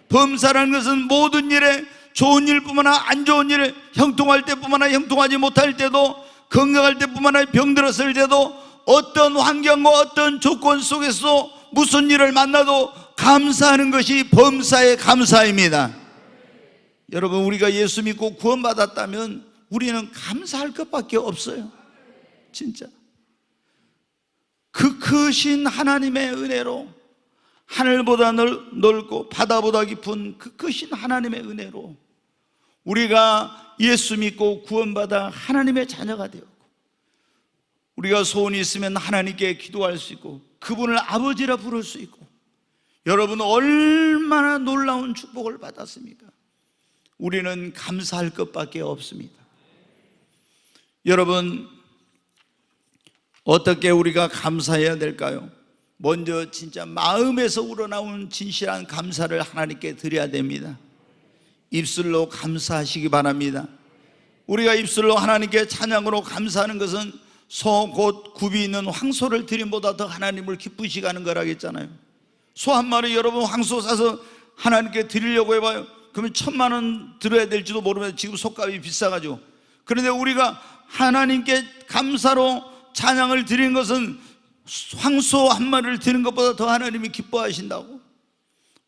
범사라는 것은 모든 일에 좋은 일뿐만 아니라 안 좋은 일에 형통할 때뿐만 아니라 형통하지 못할 때도 건강할 때뿐만 아니라 병들었을 때도 어떤 환경과 어떤 조건 속에서 무슨 일을 만나도 감사하는 것이 범사의 감사입니다. 여러분, 우리가 예수 믿고 구원받았다면 우리는 감사할 것밖에 없어요. 진짜 그 크신 하나님의 은혜로, 하늘보다 넓고 바다보다 깊은 그 크신 하나님의 은혜로 우리가 예수 믿고 구원받아 하나님의 자녀가 되었고, 우리가 소원이 있으면 하나님께 기도할 수 있고 그분을 아버지라 부를 수 있고, 여러분 얼마나 놀라운 축복을 받았습니까? 우리는 감사할 것밖에 없습니다. 여러분, 어떻게 우리가 감사해야 될까요? 먼저 진짜 마음에서 우러나온 진실한 감사를 하나님께 드려야 됩니다. 입술로 감사하시기 바랍니다. 우리가 입술로 하나님께 찬양으로 감사하는 것은 소 곧 굽이 있는 황소를 드림보다 더 하나님을 기쁘시게 하는 거라겠잖아요. 소 한 마리 여러분 황소 사서 하나님께 드리려고 해봐요. 그러면 1,000만 원 들어야 될지도 모르면서 지금 솥값이 비싸가지고. 그런데 우리가 하나님께 감사로 찬양을 드리는 것은 황소 한 마리를 드리는 것보다 더 하나님이 기뻐하신다고.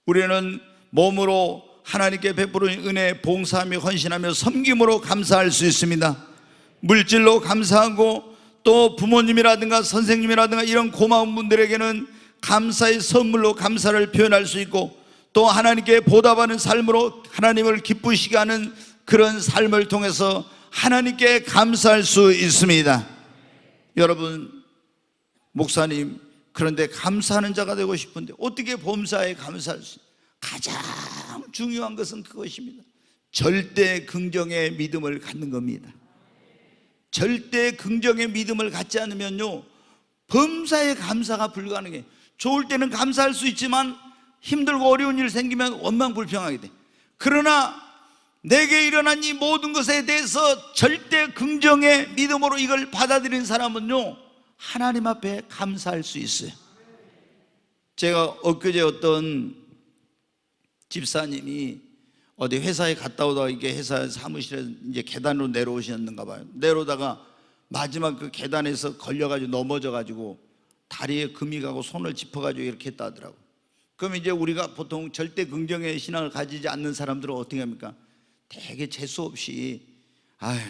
우리는 몸으로 하나님께 베푸는 은혜, 봉사하며 헌신하며 섬김으로 감사할 수 있습니다. 물질로 감사하고 또 부모님이라든가 선생님이라든가 이런 고마운 분들에게는 감사의 선물로 감사를 표현할 수 있고, 또 하나님께 보답하는 삶으로 하나님을 기쁘시게 하는 그런 삶을 통해서 하나님께 감사할 수 있습니다. 여러분, 목사님, 그런데 감사하는 자가 되고 싶은데 어떻게 범사에 감사할 수 있어요? 가장 중요한 것은 그것입니다. 절대 긍정의 믿음을 갖는 겁니다. 절대 긍정의 믿음을 갖지 않으면요, 범사에 감사가 불가능해. 좋을 때는 감사할 수 있지만 힘들고 어려운 일 생기면 원망불평하게 돼. 그러나 내게 일어난 이 모든 것에 대해서 절대 긍정의 믿음으로 이걸 받아들인 사람은요, 하나님 앞에 감사할 수 있어요. 제가 엊그제 어떤 집사님이 어디 회사에 갔다 오다가 이게 회사 사무실에 이제 계단으로 내려오셨는가 봐요. 내려오다가 마지막 그 계단에서 걸려가지고 넘어져가지고 다리에 금이 가고 손을 짚어가지고 이렇게 했다 하더라고. 그럼 이제 우리가 보통 절대 긍정의 신앙을 가지지 않는 사람들은 어떻게 합니까? 되게 재수 없이 아유,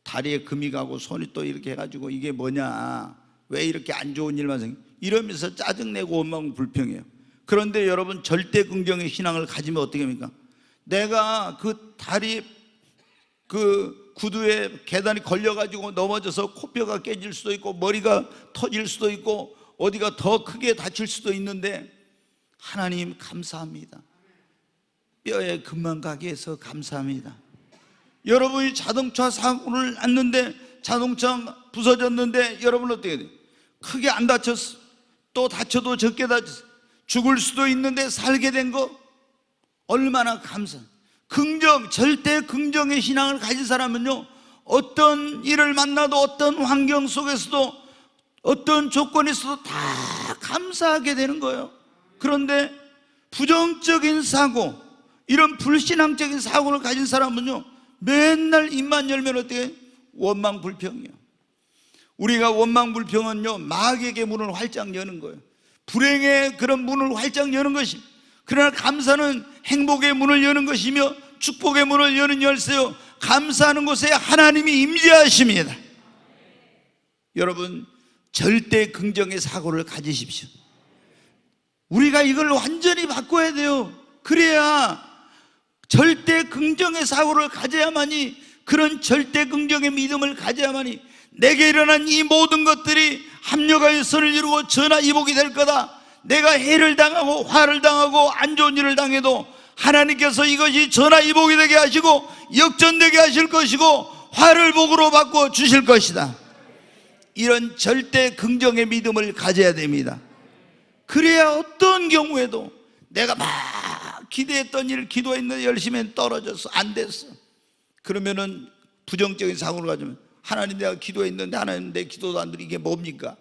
다리에 금이 가고 손이 또 이렇게 해가지고 이게 뭐냐, 왜 이렇게 안 좋은 일만 생겨, 이러면서 짜증내고 원망 불평해요. 그런데 여러분, 절대 긍정의 신앙을 가지면 어떻게 합니까? 내가 그 다리 그 구두에 계단이 걸려가지고 넘어져서 코뼈가 깨질 수도 있고 머리가 터질 수도 있고 어디가 더 크게 다칠 수도 있는데 하나님 감사합니다. 뼈에 금만 가게 해서 감사합니다. 여러분이 자동차 사고를 났는데, 자동차 부서졌는데 여러분 어떻게 돼요? 크게 안 다쳤어. 또 다쳐도 적게 다쳤어. 죽을 수도 있는데 살게 된 거 얼마나 감사. 긍정, 절대 긍정의 신앙을 가진 사람은요, 어떤 일을 만나도 어떤 환경 속에서도 어떤 조건에서도 다 감사하게 되는 거예요. 그런데 부정적인 사고, 이런 불신앙적인 사고를 가진 사람은요, 맨날 입만 열면 어떻게? 원망 불평이요. 우리가 원망 불평은요, 마귀에게 문을 활짝 여는 거예요. 불행의 그런 문을 활짝 여는 것이. 그러나 감사는 행복의 문을 여는 것이며 축복의 문을 여는 열쇠요. 감사하는 곳에 하나님이 임재하십니다. 여러분, 절대 긍정의 사고를 가지십시오. 우리가 이걸 완전히 바꿔야 돼요. 그래야 절대 긍정의 사고를 가져야만이, 그런 절대 긍정의 믿음을 가져야만이 내게 일어난 이 모든 것들이 합력하여 선을 이루고 전화이복이 될 거다. 내가 해를 당하고 화를 당하고 안 좋은 일을 당해도 하나님께서 이것이 전화이복이 되게 하시고 역전되게 하실 것이고 화를 복으로 바꿔 주실 것이다. 이런 절대 긍정의 믿음을 가져야 됩니다. 그래야 어떤 경우에도 내가 막 기대했던 일, 기도했는데 열심히 했는데 떨어졌어, 안 됐어. 그러면은 부정적인 사고를 가지면 하나님, 내가 기도했는데 하나님 내 기도도 안 들어, 이게 뭡니까?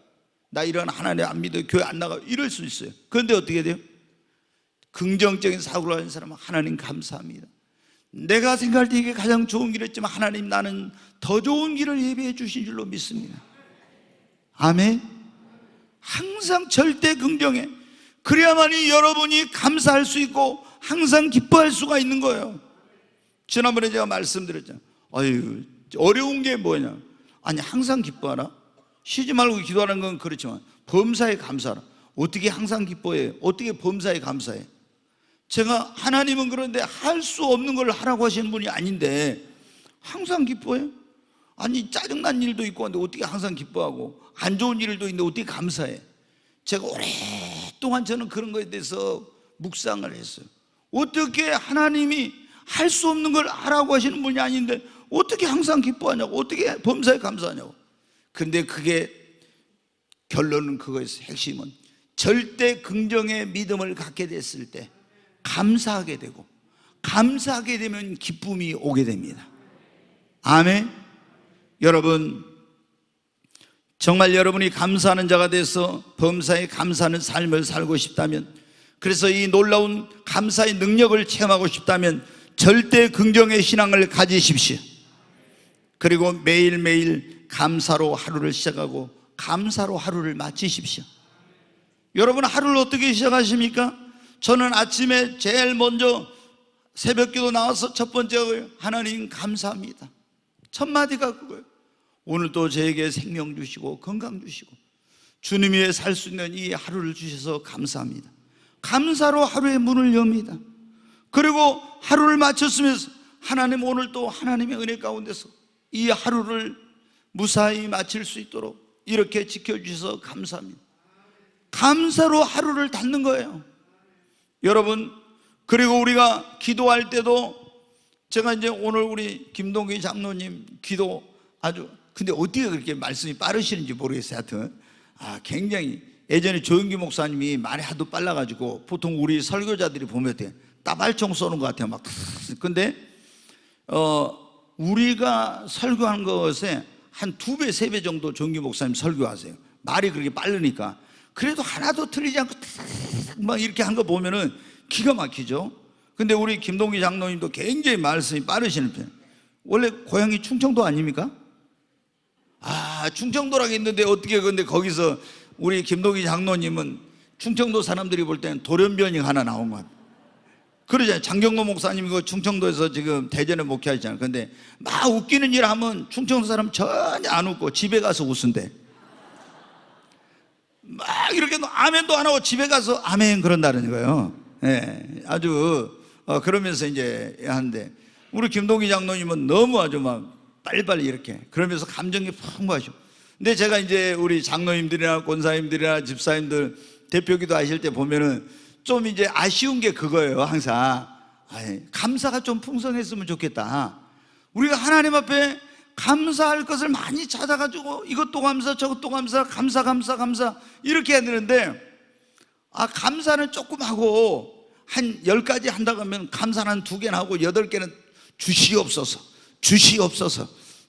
나 이런 하나님 안 믿어, 교회 안 나가, 이럴 수 있어요. 그런데 어떻게 돼요? 긍정적인 사고를 가진 사람은 하나님 감사합니다. 내가 생각할 때 이게 가장 좋은 길이었지만 하나님, 나는 더 좋은 길을 예비해 주신 줄로 믿습니다. 아멘. 항상 절대 긍정해. 그래야만이 여러분이 감사할 수 있고 항상 기뻐할 수가 있는 거예요. 지난번에 제가 말씀드렸잖아요. 아유, 어려운 게 뭐냐? 아니, 항상 기뻐하라? 쉬지 말고 기도하는 건 그렇지만 범사에 감사하라. 어떻게 항상 기뻐해? 어떻게 범사에 감사해? 제가, 하나님은 그런데 할 수 없는 걸 하라고 하시는 분이 아닌데 항상 기뻐해요? 아니, 짜증난 일도 있고 한데 어떻게 항상 기뻐하고, 안 좋은 일도 있는데 어떻게 감사해? 제가 오랫동안 저는 그런 거에 대해서 묵상을 했어요. 어떻게 하나님이 할 수 없는 걸 하라고 하시는 분이 아닌데 어떻게 항상 기뻐하냐고, 어떻게 범사에 감사하냐고. 근데 그게 결론은 그거였어요. 핵심은 절대 긍정의 믿음을 갖게 됐을 때 감사하게 되고, 감사하게 되면 기쁨이 오게 됩니다. 아멘. 여러분, 정말 여러분이 감사하는 자가 돼서 범사에 감사하는 삶을 살고 싶다면, 그래서 이 놀라운 감사의 능력을 체험하고 싶다면 절대 긍정의 신앙을 가지십시오. 그리고 매일매일 감사로 하루를 시작하고 감사로 하루를 마치십시오. 여러분, 하루를 어떻게 시작하십니까? 저는 아침에 제일 먼저 새벽기도 나와서 첫 번째가 하나님 감사합니다. 첫 마디가 그거예요. 오늘도 저에게 생명 주시고 건강 주시고 주님 위해 살 수 있는 이 하루를 주셔서 감사합니다. 감사로 하루의 문을 엽니다. 그리고 하루를 마쳤으면서 하나님, 오늘 또 하나님의 은혜 가운데서 이 하루를 무사히 마칠 수 있도록 이렇게 지켜주셔서 감사합니다. 감사로 하루를 닫는 거예요. 여러분, 그리고 우리가 기도할 때도, 제가 이제 오늘 우리 김동기 장로님 기도 아주, 근데 어떻게 그렇게 말씀이 빠르시는지 모르겠어요. 하여튼 굉장히, 예전에 조영기 목사님이 말이 하도 빨라가지고 보통 우리 설교자들이 보면 따발총 쏘는 것 같아요. 막. 근데 우리가 설교한 것에 한 2배, 3배 정도 정규 목사님 설교하세요. 말이 그렇게 빠르니까. 그래도 하나도 틀리지 않고 막 이렇게 한 거 보면은 기가 막히죠. 근데 우리 김동기 장로님도 굉장히 말씀이 빠르시는 편. 원래 고향이 충청도 아닙니까? 충청도라고 했는데 어떻게, 근데 거기서 우리 김동기 장로님은 충청도 사람들이 볼 때는 돌연변이 하나 나온 것 같아요. 그러잖아요. 장경로 목사님 이거 충청도에서 지금 대전에 목회하시잖아요. 근데 막 웃기는 일 하면 충청도 사람 전혀 안 웃고 집에 가서 웃은대. 막 이렇게 아멘도 안 하고 집에 가서 아멘 그런다는 거예요. 네, 아주 그러면서 이제 하는데, 우리 김동기 장로님은 너무 아주 막 빨리빨리 이렇게 그러면서 감정이 풍부하셔. 근데 제가 이제 우리 장로님들이나 권사님들이나 집사님들 대표기도 하실 때 보면은 좀 이제 아쉬운 게 그거예요. 항상 감사가 좀 풍성했으면 좋겠다. 우리가 하나님 앞에 감사할 것을 많이 찾아가지고 이것도 감사 저것도 감사 감사 이렇게 해야 되는데, 감사는 조금 하고 한 10가지 한다고 하면 감사는 한 2개나 하고 8개는 주시옵소서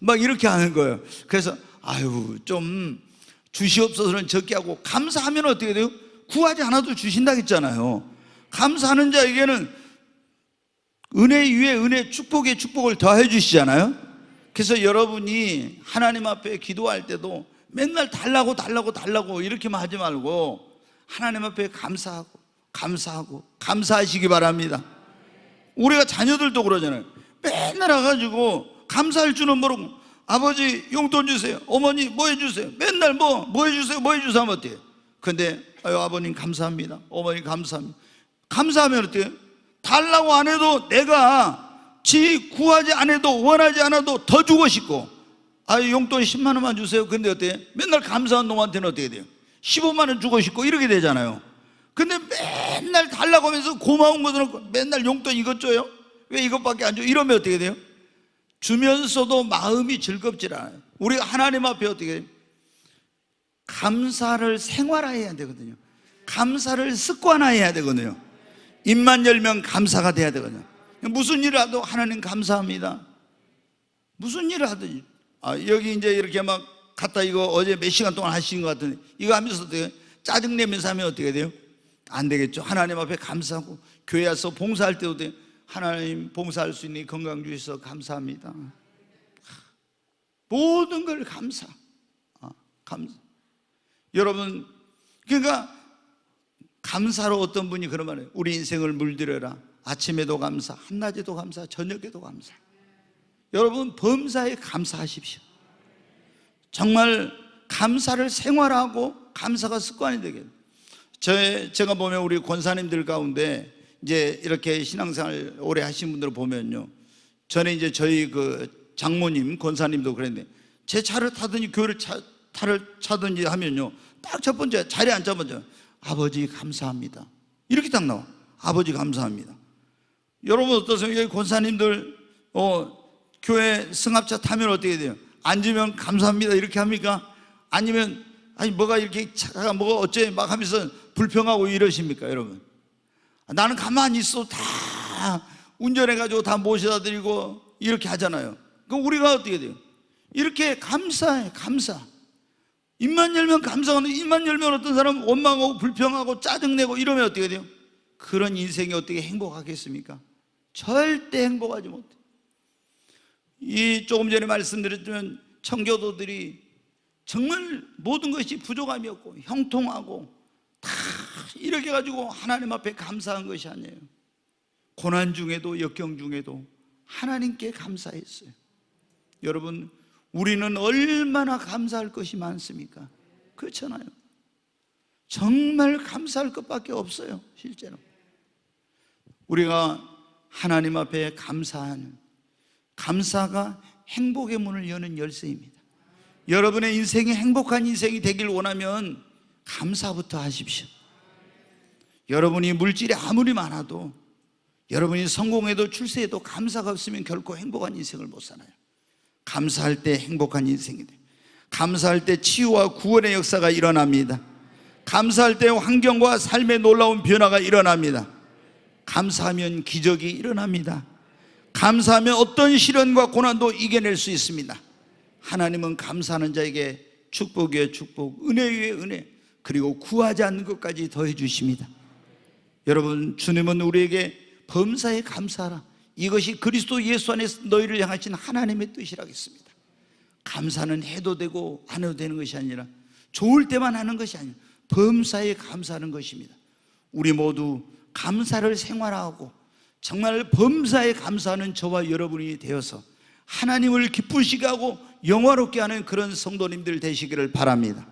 막 이렇게 하는 거예요. 그래서 좀 주시옵소서는 적게 하고, 감사하면 어떻게 돼요? 구하지 않아도 주신다고 했잖아요. 감사하는 자에게는 은혜 위에 은혜, 축복에 축복을 더해 주시잖아요. 그래서 여러분이 하나님 앞에 기도할 때도 맨날 달라고 이렇게만 하지 말고 하나님 앞에 감사하시기 바랍니다. 우리가 자녀들도 그러잖아요. 맨날 와가지고 감사할 줄은 모르고, 아버지 용돈 주세요, 어머니 뭐 해주세요, 맨날 뭐 해주세요 하면 어때요? 근데 아버님 감사합니다, 어머니 감사합니다. 감사하면 어때요? 달라고 안 해도, 내가 구하지 않아도 원하지 않아도 더 주고 싶고, 용돈 10만 원만 주세요. 근데 어때요? 맨날 감사한 놈한테는 어떻게 돼요? 15만 원 주고 싶고 이렇게 되잖아요. 근데 맨날 달라고 하면서 고마운 것은 맨날 용돈 이것 줘요? 왜 이것밖에 안 줘? 이러면 어떻게 돼요? 주면서도 마음이 즐겁질 않아요. 우리가 하나님 앞에 어떻게 해요? 감사를 생활화해야 되거든요. 감사를 습관화해야 되거든요. 입만 열면 감사가 돼야 되거든요. 무슨 일을 하도 하나님 감사합니다. 무슨 일을 하든 여기 이제 이렇게 막 갔다 이거 어제 몇 시간 동안 하신 것 같은데, 이거 하면서 어떻게 짜증내면서 하면 어떻게 돼요? 안 되겠죠. 하나님 앞에 감사하고, 교회 와서 봉사할 때도 돼요. 하나님 봉사할 수 있는 건강 주셔서 감사합니다. 모든 걸 감사. 여러분, 그러니까 감사로 어떤 분이 그런 말을 해요. 우리 인생을 물들여라. 아침에도 감사, 한낮에도 감사, 저녁에도 감사. 여러분, 범사에 감사하십시오. 정말 감사를 생활하고 감사가 습관이 되게. 제가 보면 우리 권사님들 가운데 이제 이렇게 신앙생활 오래 하신 분들을 보면요, 전에 이제 저희 그 장모님 권사님도 그랬는데, 제 차를 타든지 교회를 차든지 하면요, 딱 첫 번째 자리에 앉자마자 아버지 감사합니다 이렇게 딱 나와. 아버지 감사합니다. 여러분 어떠세요? 여기 권사님들 교회 승합차 타면 어떻게 돼요? 앉으면 감사합니다 이렇게 합니까? 아니면 뭐가 이렇게 차가 뭐가 어째 막 하면서 불평하고 이러십니까? 여러분, 나는 가만히 있어 다 운전해가지고 다 모셔다 드리고 이렇게 하잖아요. 그럼 우리가 어떻게 돼요? 이렇게 감사해. 감사. 입만 열면 감사하는데, 입만 열면 어떤 사람은 원망하고 불평하고 짜증내고 이러면 어떻게 돼요? 그런 인생이 어떻게 행복하겠습니까? 절대 행복하지 못해. 조금 전에 말씀드렸지만 청교도들이 정말 모든 것이 부족함이 없고 형통하고 다 이렇게 가지고 하나님 앞에 감사한 것이 아니에요. 고난 중에도 역경 중에도 하나님께 감사했어요. 여러분, 우리는 얼마나 감사할 것이 많습니까? 그렇잖아요. 정말 감사할 것밖에 없어요. 실제로 우리가 하나님 앞에 감사하는, 감사가 행복의 문을 여는 열쇠입니다. 여러분의 인생이 행복한 인생이 되길 원하면 감사부터 하십시오. 여러분이 물질이 아무리 많아도, 여러분이 성공해도 출세해도 감사가 없으면 결코 행복한 인생을 못 살아요. 감사할 때 행복한 인생이 돼요. 감사할 때 치유와 구원의 역사가 일어납니다. 감사할 때 환경과 삶의 놀라운 변화가 일어납니다. 감사하면 기적이 일어납니다. 감사하면 어떤 시련과 고난도 이겨낼 수 있습니다. 하나님은 감사하는 자에게 축복 위에 축복, 은혜 위에 은혜, 그리고 구하지 않는 것까지 더해 주십니다. 여러분, 주님은 우리에게 범사에 감사하라, 이것이 그리스도 예수 안에서 너희를 향하신 하나님의 뜻이라고 했습니다. 감사는 해도 되고 안 해도 되는 것이 아니라, 좋을 때만 하는 것이 아니라 범사에 감사하는 것입니다. 우리 모두 감사를 생활하고 정말 범사에 감사하는 저와 여러분이 되어서 하나님을 기쁘시게 하고 영화롭게 하는 그런 성도님들 되시기를 바랍니다.